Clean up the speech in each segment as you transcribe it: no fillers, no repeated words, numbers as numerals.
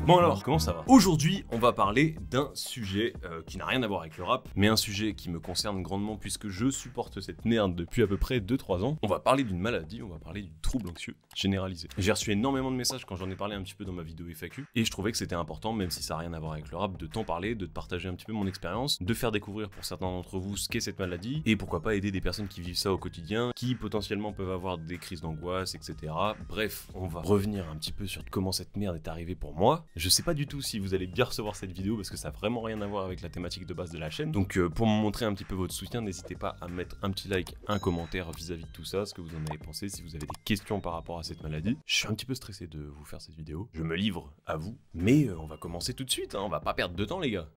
Bon alors, comment ça va? Aujourd'hui, on va parler d'un sujet qui n'a rien à voir avec le rap, mais un sujet qui me concerne grandement puisque je supporte cette merde depuis à peu près 2-3 ans. On va parler d'une maladie, on va parler du trouble anxieux généralisé. J'ai reçu énormément de messages quand j'en ai parlé un petit peu dans ma vidéo FAQ, et je trouvais que c'était important, même si ça n'a rien à voir avec le rap, de t'en parler, de te partager un petit peu mon expérience, de faire découvrir pour certains d'entre vous ce qu'est cette maladie, et pourquoi pas aider des personnes qui vivent ça au quotidien, qui potentiellement peuvent avoir des crises d'angoisse, etc. Bref, on va revenir un petit peu sur comment cette merde est arrivée pour moi. Je sais pas du tout si vous allez bien recevoir cette vidéo parce que ça a vraiment rien à voir avec la thématique de base de la chaîne. Donc pour me montrer un petit peu votre soutien, n'hésitez pas à mettre un petit like, un commentaire vis-à-vis de tout ça, ce que vous en avez pensé, si vous avez des questions par rapport à cette maladie. Je suis un petit peu stressé de vous faire cette vidéo. Je me livre à vous, mais on va commencer tout de suite, hein. On va pas perdre de temps les gars.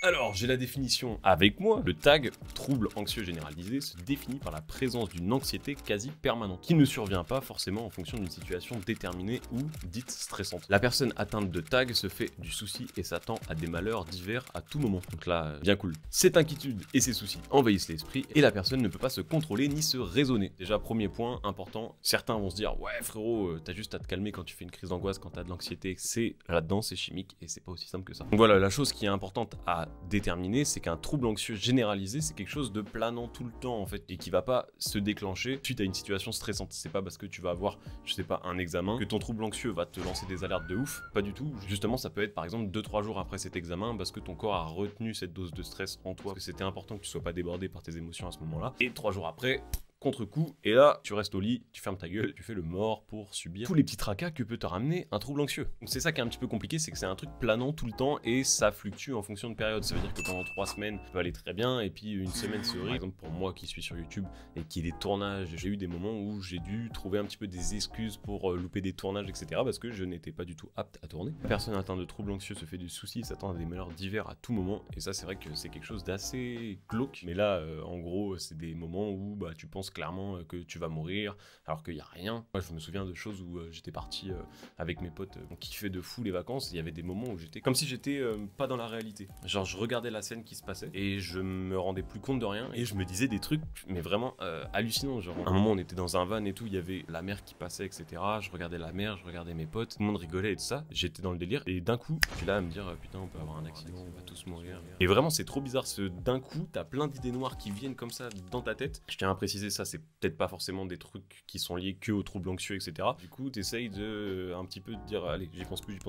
Alors, j'ai la définition avec moi. Le TAG, trouble anxieux généralisé, se définit par la présence d'une anxiété quasi permanente, qui ne survient pas forcément en fonction d'une situation déterminée ou dite stressante. La personne atteinte de TAG se fait du souci et s'attend à des malheurs divers à tout moment. Donc là, bien cool. Cette inquiétude et ces soucis envahissent l'esprit et la personne ne peut pas se contrôler ni se raisonner. Déjà, premier point important, certains vont se dire « Ouais frérot, t'as juste à te calmer quand tu fais une crise d'angoisse, quand t'as de l'anxiété. » C'est là-dedans, c'est chimique et c'est pas aussi simple que ça. Donc voilà, la chose qui est importante à déterminer, c'est qu'un trouble anxieux généralisé, c'est quelque chose de planant tout le temps en fait, et qui va pas se déclencher suite à une situation stressante. C'est pas parce que tu vas avoir, je sais pas, un examen, que ton trouble anxieux va te lancer des alertes de ouf, pas du tout. Justement, ça peut être par exemple 2-3 jours après cet examen, parce que ton corps a retenu cette dose de stress en toi, parce que c'était important que tu sois pas débordé par tes émotions à ce moment-là, et 3 jours après, contre-coup, et là, tu restes au lit, tu fermes ta gueule, tu fais le mort pour subir tous les petits tracas que peut te ramener un trouble anxieux. Donc c'est ça qui est un petit peu compliqué, c'est que c'est un truc planant tout le temps et ça fluctue en fonction de période. Ça veut dire que pendant 3 semaines, ça peut aller très bien et puis une semaine c'est horrible. Par exemple, pour moi qui suis sur YouTube et qui est des tournages, j'ai eu des moments où j'ai dû trouver un petit peu des excuses pour louper des tournages, etc. parce que je n'étais pas du tout apte à tourner. La personne atteinte de trouble anxieux se fait du souci et s'attend à des malheurs divers à tout moment. Et ça, c'est vrai que c'est quelque chose d'assez glauque. Mais là, en gros, c'est des moments où bah, tu penses clairement que tu vas mourir alors qu'il n'y a rien. Moi je me souviens de choses où j'étais parti avec mes potes, on kiffait de fou les vacances, il y avait des moments où j'étais comme si j'étais pas dans la réalité. Genre je regardais la scène qui se passait et je me rendais plus compte de rien et je me disais des trucs mais vraiment hallucinants. Genre à un moment on était dans un van et tout, il y avait la mer qui passait, etc. Je regardais la mer, je regardais mes potes, tout le monde rigolait et tout ça, j'étais dans le délire et d'un coup je suis là à me dire putain on peut avoir un accident, on va tous mourir. Et vraiment c'est trop bizarre, d'un coup t'as plein d'idées noires qui viennent comme ça dans ta tête. Je tiens à préciser, ça c'est peut-être pas forcément des trucs qui sont liés que aux troubles anxieux, etc. Du coup, t'essayes de un petit peu te dire, allez, j'y pense plus,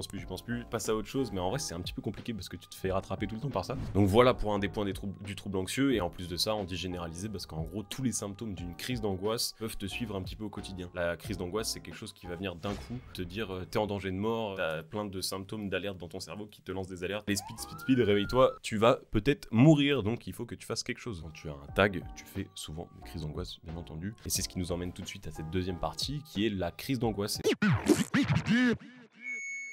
passe à autre chose, mais en vrai, c'est un petit peu compliqué parce que tu te fais rattraper tout le temps par ça. Donc voilà pour un des points du trouble anxieux, et en plus de ça, on dit généralisé parce qu'en gros, tous les symptômes d'une crise d'angoisse peuvent te suivre un petit peu au quotidien. La crise d'angoisse, c'est quelque chose qui va venir d'un coup te dire, t'es en danger de mort, t'as plein de symptômes d'alerte dans ton cerveau qui te lancent des alertes. Les speed, réveille-toi, tu vas peut-être mourir, donc il faut que tu fasses quelque chose. Quand tu as un tag, tu fais souvent une crise d'angoisse, bien entendu, et c'est ce qui nous emmène tout de suite à cette deuxième partie qui est la crise d'angoisse.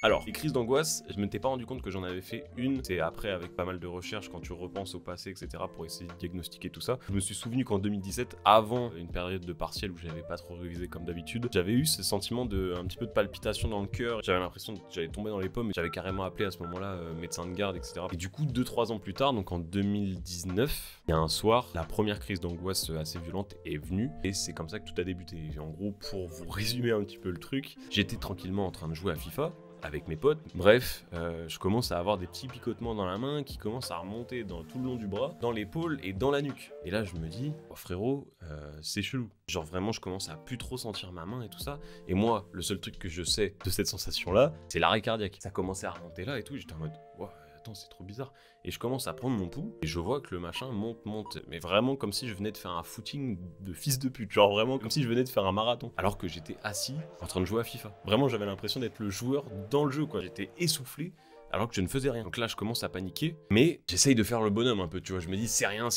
Alors, les crises d'angoisse, je ne m'étais pas rendu compte que j'en avais fait une. C'est après, avec pas mal de recherches, quand tu repenses au passé, etc., pour essayer de diagnostiquer tout ça. Je me suis souvenu qu'en 2017, avant une période de partiel où j'avais pas trop révisé comme d'habitude, j'avais eu ce sentiment de un petit peu de palpitation dans le cœur. J'avais l'impression que j'allais tomber dans les pommes. J'avais carrément appelé à ce moment-là médecin de garde, etc. Et du coup, 2-3 ans plus tard, donc en 2019, il y a un soir, la première crise d'angoisse assez violente est venue. Et c'est comme ça que tout a débuté. Et en gros, pour vous résumer un petit peu le truc, j'étais tranquillement en train de jouer à FIFA avec mes potes. Bref, je commence à avoir des petits picotements dans la main qui commencent à remonter dans tout le long du bras, dans l'épaule et dans la nuque. Et là, je me dis, oh, frérot, c'est chelou. Genre vraiment, je commence à plus trop sentir ma main et tout ça. Et moi, le seul truc que je sais de cette sensation-là, c'est l'arrêt cardiaque. Ça commençait à remonter là et tout. J'étais en mode, wow, attends, c'est trop bizarre. Et je commence à prendre mon pouls et je vois que le machin monte. Mais vraiment comme si je venais de faire un footing de fils de pute. Genre vraiment comme si je venais de faire un marathon. Alors que j'étais assis en train de jouer à FIFA. Vraiment, j'avais l'impression d'être le joueur dans le jeu, quoi. J'étais essoufflé alors que je ne faisais rien. Donc là, je commence à paniquer. Mais j'essaye de faire le bonhomme un peu, tu vois. Je me dis, c'est rien.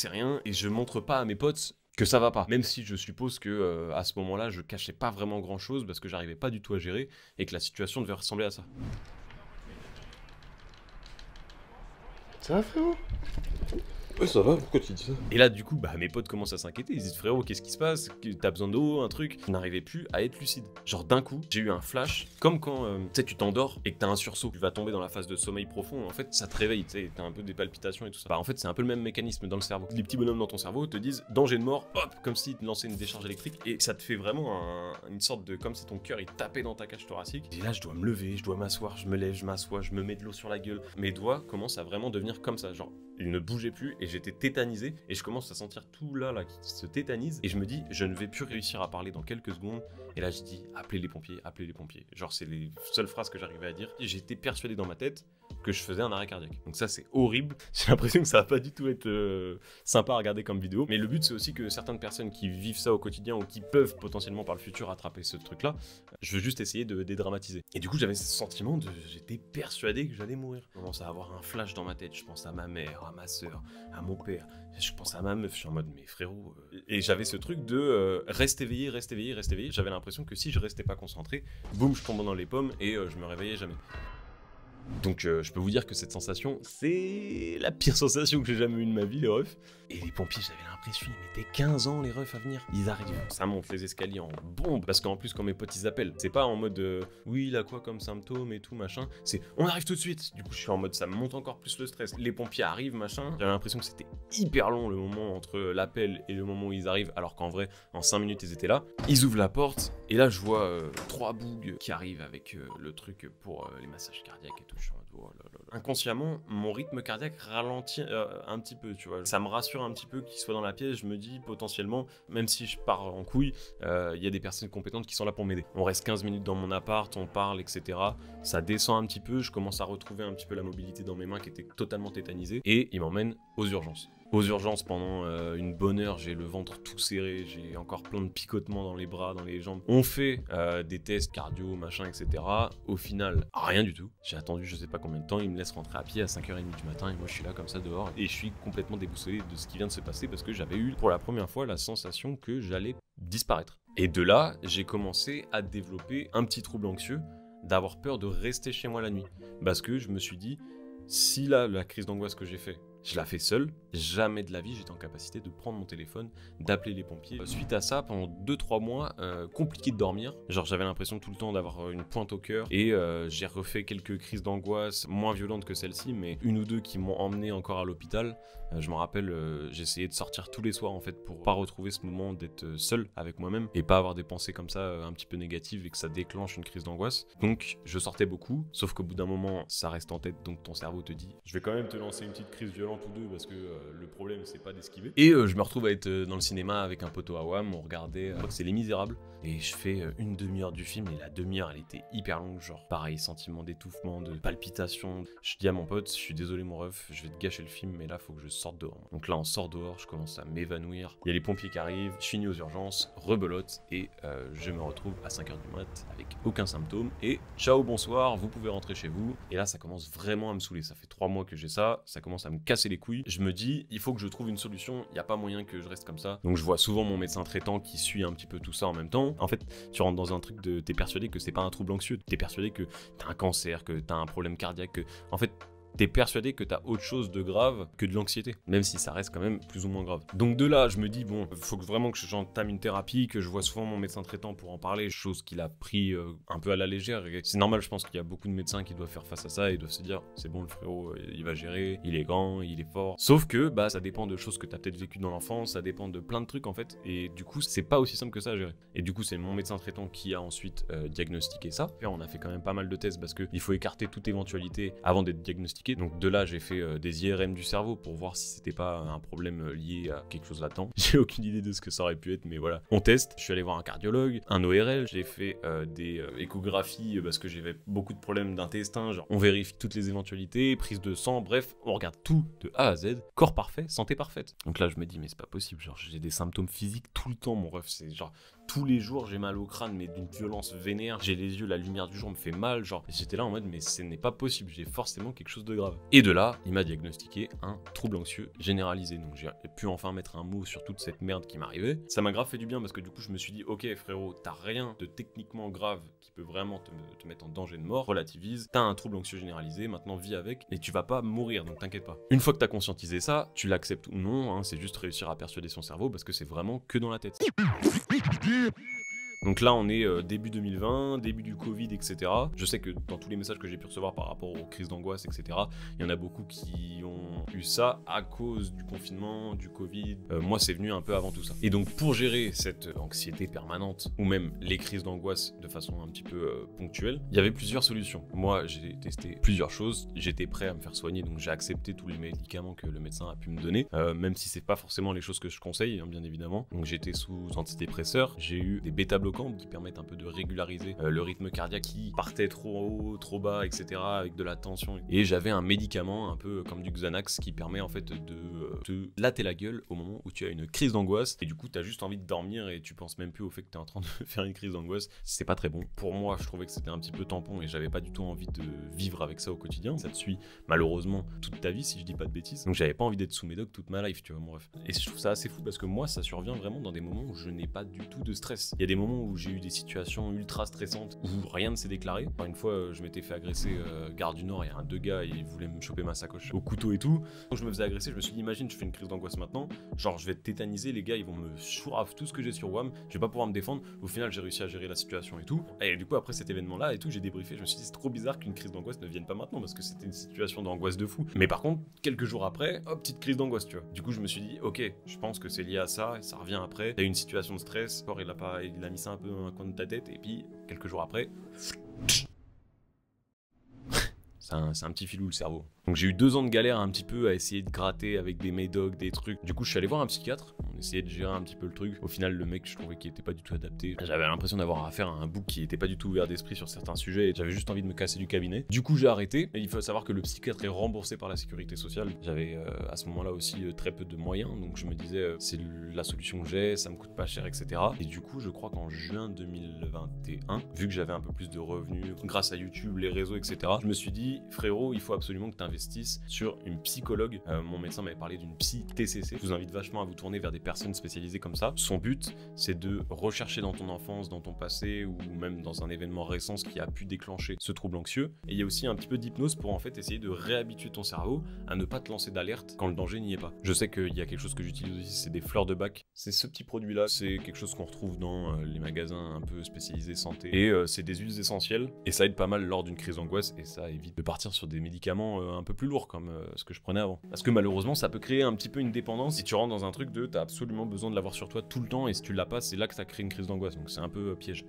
Et je montre pas à mes potes que ça va pas. Même si je suppose que à ce moment-là, je cachais pas vraiment grand-chose parce que j'arrivais pas du tout à gérer et que la situation devait ressembler à ça. Ça va frérot? Ouais, ça va, pourquoi tu dis ça? Et là, du coup, bah, mes potes commencent à s'inquiéter. Ils disent, frérot, qu'est-ce qui se passe? T'as besoin d'eau, un truc? Je n'arrivais plus à être lucide. Genre, d'un coup, j'ai eu un flash, comme quand tu sais, tu t'endors et que t'as un sursaut. Tu vas tomber dans la phase de sommeil profond. En fait, ça te réveille, tu sais, t'as un peu des palpitations et tout ça. Bah, en fait, c'est un peu le même mécanisme dans le cerveau. Les petits bonhommes dans ton cerveau te disent, danger de mort, hop, comme s'ils te lançaient une décharge électrique. Et ça te fait vraiment une sorte de. Comme si ton cœur il tapait dans ta cage thoracique. Et là, je dois me lever, je dois m'asseoir, je me lève, je m'assois, je me mets de l'eau sur la gueule. Mes doigts commencent à vraiment devenir comme ça. Genre, ils ne bougeaient plus et j'étais tétanisé et je commence à sentir tout là qui se tétanise et je me dis je ne vais plus réussir à parler dans quelques secondes et là je dis appelez les pompiers, genre c'est les seules phrases que j'arrivais à dire. J'étais persuadé dans ma tête que je faisais un arrêt cardiaque, donc ça c'est horrible. J'ai l'impression que ça va pas du tout être sympa à regarder comme vidéo, mais le but c'est aussi que certaines personnes qui vivent ça au quotidien ou qui peuvent potentiellement par le futur attraper ce truc là, je veux juste essayer de dédramatiser. Et du coup j'avais ce sentiment j'étais persuadé que j'allais mourir. Je commence à avoir un flash dans ma tête, je pense à ma mère, à ma soeur, à mon père, je pense à ma meuf, je suis en mode mais frérot. Et j'avais ce truc de reste éveillé. J'avais l'impression que si je restais pas concentré, boum, je tombais dans les pommes et je me réveillais jamais. Donc je peux vous dire que cette sensation, c'est la pire sensation que j'ai jamais eue de ma vie, les refs. Et les pompiers, j'avais l'impression, ils mettaient 15 ans les refs à venir. Ils arrivent, ça monte les escaliers en bombe. Parce qu'en plus, quand mes potes ils appellent, c'est pas en mode oui, il a quoi comme symptômes et tout, machin. C'est on arrive tout de suite. Du coup, je suis en mode ça me monte encore plus le stress. Les pompiers arrivent, machin. J'avais l'impression que c'était hyper long le moment entre l'appel et le moment où ils arrivent. Alors qu'en vrai, en 5 minutes, ils étaient là. Ils ouvrent la porte et là, je vois 3 bougs qui arrivent avec le truc pour les massages cardiaques et tout. Je suis en mode, oh là là là. Inconsciemment, mon rythme cardiaque ralentit un petit peu, tu vois. Ça me rassure un petit peu qu'il soit dans la pièce. Je me dis potentiellement, même si je pars en couille, il y a des personnes compétentes qui sont là pour m'aider. On reste 15 minutes dans mon appart, on parle, etc. Ça descend un petit peu, je commence à retrouver un petit peu la mobilité dans mes mains qui était totalement tétanisée. Et il m'emmène aux urgences. Aux urgences, pendant une bonne heure, j'ai le ventre tout serré, j'ai encore plein de picotements dans les bras, dans les jambes. On fait des tests cardio, machin, etc. Au final, rien du tout. J'ai attendu je sais pas combien de temps, ils me laissent rentrer à pied à 5h30 du matin et moi je suis là comme ça dehors. Et je suis complètement déboussolé de ce qui vient de se passer parce que j'avais eu pour la première fois la sensation que j'allais disparaître. Et de là, j'ai commencé à développer un petit trouble anxieux, d'avoir peur de rester chez moi la nuit. Parce que je me suis dit, si là, la crise d'angoisse que j'ai fait, je la fais seul, jamais de la vie j'étais en capacité de prendre mon téléphone, d'appeler les pompiers. Suite à ça, pendant 2-3 mois, compliqué de dormir. Genre j'avais l'impression tout le temps d'avoir une pointe au cœur et j'ai refait quelques crises d'angoisse moins violentes que celle-ci, mais une ou deux qui m'ont emmené encore à l'hôpital. Je me rappelle, j'essayais de sortir tous les soirs en fait pour pas retrouver ce moment d'être seul avec moi-même et pas avoir des pensées comme ça un petit peu négatives et que ça déclenche une crise d'angoisse. Donc je sortais beaucoup, sauf qu'au bout d'un moment ça reste en tête, donc ton cerveau te dit je vais quand même te lancer une petite crise violente ou deux parce que le problème c'est pas d'esquiver. Et je me retrouve à être dans le cinéma avec un poteau à WAM, on regardait, je crois que c'est Les Misérables, et je fais une demi-heure du film et la demi-heure elle était hyper longue, genre pareil, sentiment d'étouffement, de palpitation. Je dis à mon pote, je suis désolé mon ref, je vais te gâcher le film mais là faut que je sorte dehors. Donc là on sort dehors, je commence à m'évanouir, il y a les pompiers qui arrivent, je finis aux urgences, rebelote et je me retrouve à 5h du mat avec aucun symptôme et ciao bonsoir, vous pouvez rentrer chez vous. Et là ça commence vraiment à me saouler, ça fait 3 mois que j'ai ça commence à me casser les couilles. Je me dis il faut que je trouve une solution, il n'y a pas moyen que je reste comme ça. Donc je vois souvent mon médecin traitant qui suit un petit peu tout ça en même temps. En fait tu rentres dans un truc de t'es persuadé que c'est pas un trouble anxieux, t'es persuadé que t'as un cancer, que t'as un problème cardiaque, que en fait t'es persuadé que t'as autre chose de grave que de l'anxiété, même si ça reste quand même plus ou moins grave. Donc de là, je me dis, bon, faut vraiment que j'entame une thérapie, que je vois souvent mon médecin traitant pour en parler, chose qu'il a pris un peu à la légère. C'est normal, je pense qu'il y a beaucoup de médecins qui doivent faire face à ça et doivent se dire, c'est bon, le frérot, il va gérer, il est grand, il est fort. Sauf que, bah, ça dépend de choses que t'as peut-être vécues dans l'enfance, ça dépend de plein de trucs en fait, et du coup, c'est pas aussi simple que ça à gérer. Et du coup, c'est mon médecin traitant qui a ensuite diagnostiqué ça. On a fait quand même pas mal de tests parce qu'il faut écarter toute éventualité avant d'être diagnostiqué. Donc de là, j'ai fait des IRM du cerveau pour voir si c'était pas un problème lié à quelque chose là-dedans. J'ai aucune idée de ce que ça aurait pu être, mais voilà. On teste, je suis allé voir un cardiologue, un ORL, j'ai fait des échographies parce que j'avais beaucoup de problèmes d'intestin, genre on vérifie toutes les éventualités, prise de sang, bref, on regarde tout de A à Z, corps parfait, santé parfaite. Donc là je me dis mais c'est pas possible, genre j'ai des symptômes physiques tout le temps mon ref, c'est genre tous les jours j'ai mal au crâne, mais d'une violence vénère, j'ai les yeux, la lumière du jour me fait mal, genre j'étais là en mode mais ce n'est pas possible, j'ai forcément quelque chose de grave. Et de là, il m'a diagnostiqué un trouble anxieux généralisé, donc j'ai pu enfin mettre un mot sur toute cette merde qui m'arrivait. Ça m'a grave fait du bien parce que du coup je me suis dit ok frérot, t'as rien de techniquement grave qui peut vraiment te mettre en danger de mort, relativise, t'as un trouble anxieux généralisé, maintenant vis avec, et tu vas pas mourir, donc t'inquiète pas. Une fois que t'as conscientisé ça, tu l'acceptes ou non, hein, c'est juste réussir à persuader son cerveau parce que c'est vraiment que dans la tête. Donc là, on est début 2020, début du Covid, etc. Je sais que dans tous les messages que j'ai pu recevoir par rapport aux crises d'angoisse, etc., il y en a beaucoup qui ont eu ça à cause du confinement, du Covid. Moi, c'est venu un peu avant tout ça. Et donc, pour gérer cette anxiété permanente, ou même les crises d'angoisse de façon un petit peu ponctuelle, il y avait plusieurs solutions. Moi, j'ai testé plusieurs choses. J'étais prêt à me faire soigner, donc j'ai accepté tous les médicaments que le médecin a pu me donner, même si c'est pas forcément les choses que je conseille, hein, bien évidemment. Donc j'étais sous antidépresseurs, j'ai eu des bêta-bloquants qui permettent un peu de régulariser le rythme cardiaque qui partait trop haut, trop bas, etc. avec de la tension. Et j'avais un médicament un peu comme du Xanax qui permet en fait de te latter la gueule au moment où tu as une crise d'angoisse et du coup tu as juste envie de dormir et tu penses même plus au fait que tu es en train de faire une crise d'angoisse. C'est pas très bon. Pour moi, je trouvais que c'était un petit peu tampon et j'avais pas du tout envie de vivre avec ça au quotidien. Ça te suit malheureusement toute ta vie si je dis pas de bêtises. Donc j'avais pas envie d'être sous médoc toute ma life, tu vois, mon ref. Et je trouve ça assez fou parce que moi ça survient vraiment dans des moments où je n'ai pas du tout de stress. Il y a des moments où j'ai eu des situations ultra stressantes où rien ne s'est déclaré. Une fois, je m'étais fait agresser gare du Nord, il y a deux gars, ils voulaient me choper ma sacoche au couteau et tout. Quand je me faisais agresser, je me suis dit, imagine, je fais une crise d'angoisse maintenant, genre je vais être tétanisé, les gars, ils vont me chourave tout ce que j'ai sur WAM, je vais pas pouvoir me défendre. Au final, j'ai réussi à gérer la situation et tout. Et du coup, après cet événement-là et tout, j'ai débriefé, je me suis dit, c'est trop bizarre qu'une crise d'angoisse ne vienne pas maintenant parce que c'était une situation d'angoisse de fou. Mais par contre, quelques jours après, hop, petite crise d'angoisse, tu vois. Du coup, je me suis dit, ok, je pense que c'est lié à ça, et ça revient après. T'as eu une situation de stress, le corps, il a mis ça un peu dans un coin de ta tête, et puis quelques jours après, c'est un petit filou le cerveau. Donc j'ai eu 2 ans de galère un petit peu à essayer de gratter avec des médocs, des trucs. Du coup, je suis allé voir un psychiatre. On essayait de gérer un petit peu le truc. Au final, le mec, je trouvais qu'il était pas du tout adapté. J'avais l'impression d'avoir affaire à un bouc qui était pas du tout ouvert d'esprit sur certains sujets. Et j'avais juste envie de me casser du cabinet. Du coup, j'ai arrêté. Et il faut savoir que le psychiatre est remboursé par la sécurité sociale. J'avais à ce moment-là aussi très peu de moyens. Donc je me disais, c'est la solution que j'ai, ça me coûte pas cher, etc. Et du coup, je crois qu'en juin 2021, vu que j'avais un peu plus de revenus grâce à YouTube, les réseaux, etc., je me suis dit, frérot, il faut absolument que tu investisses sur une psychologue. Mon médecin m'avait parlé d'une psy TCC. Je vous invite vachement à vous tourner vers des personnes spécialisées comme ça. Son but, c'est de rechercher dans ton enfance, dans ton passé ou même dans un événement récent ce qui a pu déclencher ce trouble anxieux. Et il y a aussi un petit peu d'hypnose pour en fait essayer de réhabituer ton cerveau à ne pas te lancer d'alerte quand le danger n'y est pas. Je sais qu'il y a quelque chose que j'utilise aussi, c'est des fleurs de bac. C'est ce petit produit-là, c'est quelque chose qu'on retrouve dans les magasins un peu spécialisés santé. Et c'est des huiles essentielles et ça aide pas mal lors d'une crise d'angoisse et ça évite de partir sur des médicaments un peu plus lourds comme ce que je prenais avant. Parce que malheureusement, ça peut créer un petit peu une dépendance si tu rentres dans un truc de t'as absolument besoin de l'avoir sur toi tout le temps et si tu l'as pas, c'est là que ça crée une crise d'angoisse. Donc c'est un peu piège.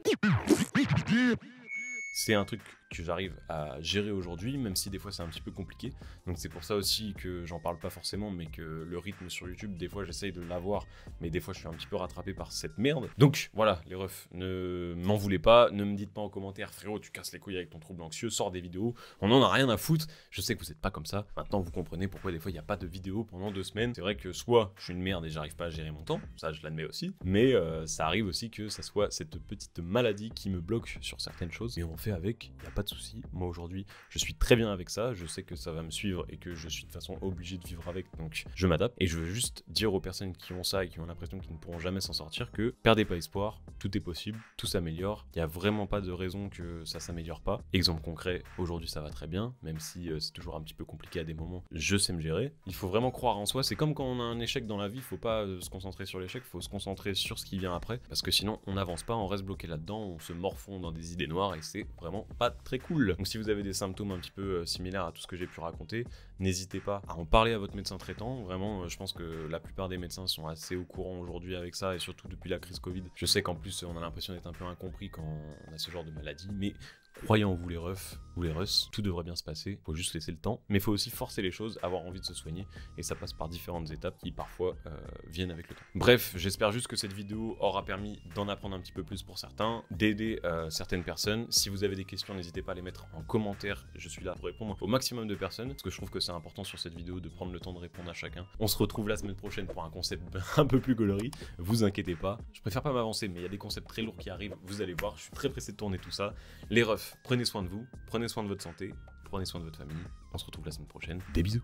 C'est un truc que j'arrive à gérer aujourd'hui, même si des fois c'est un petit peu compliqué. Donc c'est pour ça aussi que j'en parle pas forcément, mais que le rythme sur YouTube, des fois j'essaye de l'avoir, mais des fois je suis un petit peu rattrapé par cette merde. Donc voilà, les refs, ne m'en voulez pas, ne me dites pas en commentaire, frérot, tu casses les couilles avec ton trouble anxieux, sors des vidéos, on en a rien à foutre. Je sais que vous êtes pas comme ça. Maintenant vous comprenez pourquoi des fois il n'y a pas de vidéo pendant 2 semaines. C'est vrai que soit je suis une merde et j'arrive pas à gérer mon temps, ça je l'admets aussi, mais ça arrive aussi que ça soit cette petite maladie qui me bloque sur certaines choses, et on fait avec, il n'y a pas de souci. Moi aujourd'hui, je suis très bien avec ça, je sais que ça va me suivre et que je suis de toute façon obligé de vivre avec, donc je m'adapte. Et je veux juste dire aux personnes qui ont ça et qui ont l'impression qu'ils ne pourront jamais s'en sortir que perdez pas espoir, tout est possible, tout s'améliore, il n'y a vraiment pas de raison que ça s'améliore pas. Exemple concret, aujourd'hui ça va très bien, même si c'est toujours un petit peu compliqué à des moments, je sais me gérer. Il faut vraiment croire en soi, c'est comme quand on a un échec dans la vie, il faut pas se concentrer sur l'échec, il faut se concentrer sur ce qui vient après, parce que sinon on n'avance pas, on reste bloqué là-dedans, on se morfond dans des idées noires et c'est vraiment pas très cool. Donc si vous avez des symptômes un petit peu similaires à tout ce que j'ai pu raconter, n'hésitez pas à en parler à votre médecin traitant. Vraiment, je pense que la plupart des médecins sont assez au courant aujourd'hui avec ça, et surtout depuis la crise Covid. Je sais qu'en plus, on a l'impression d'être un peu incompris quand on a ce genre de maladie, mais Croyez en vous les refs ou les russes, tout devrait bien se passer, faut juste laisser le temps, mais il faut aussi forcer les choses, avoir envie de se soigner, et ça passe par différentes étapes qui parfois viennent avec le temps. Bref, j'espère juste que cette vidéo aura permis d'en apprendre un petit peu plus pour certains, d'aider certaines personnes. Si vous avez des questions, n'hésitez pas à les mettre en commentaire, je suis là pour répondre au maximum de personnes, parce que je trouve que c'est important sur cette vidéo de prendre le temps de répondre à chacun. On se retrouve la semaine prochaine pour un concept un peu plus coloris, vous inquiétez pas, je préfère pas m'avancer, mais il y a des concepts très lourds qui arrivent, vous allez voir, je suis très pressé de tourner tout ça. Les refs, prenez soin de vous, prenez soin de votre santé, prenez soin de votre famille. On se retrouve la semaine prochaine. Des bisous.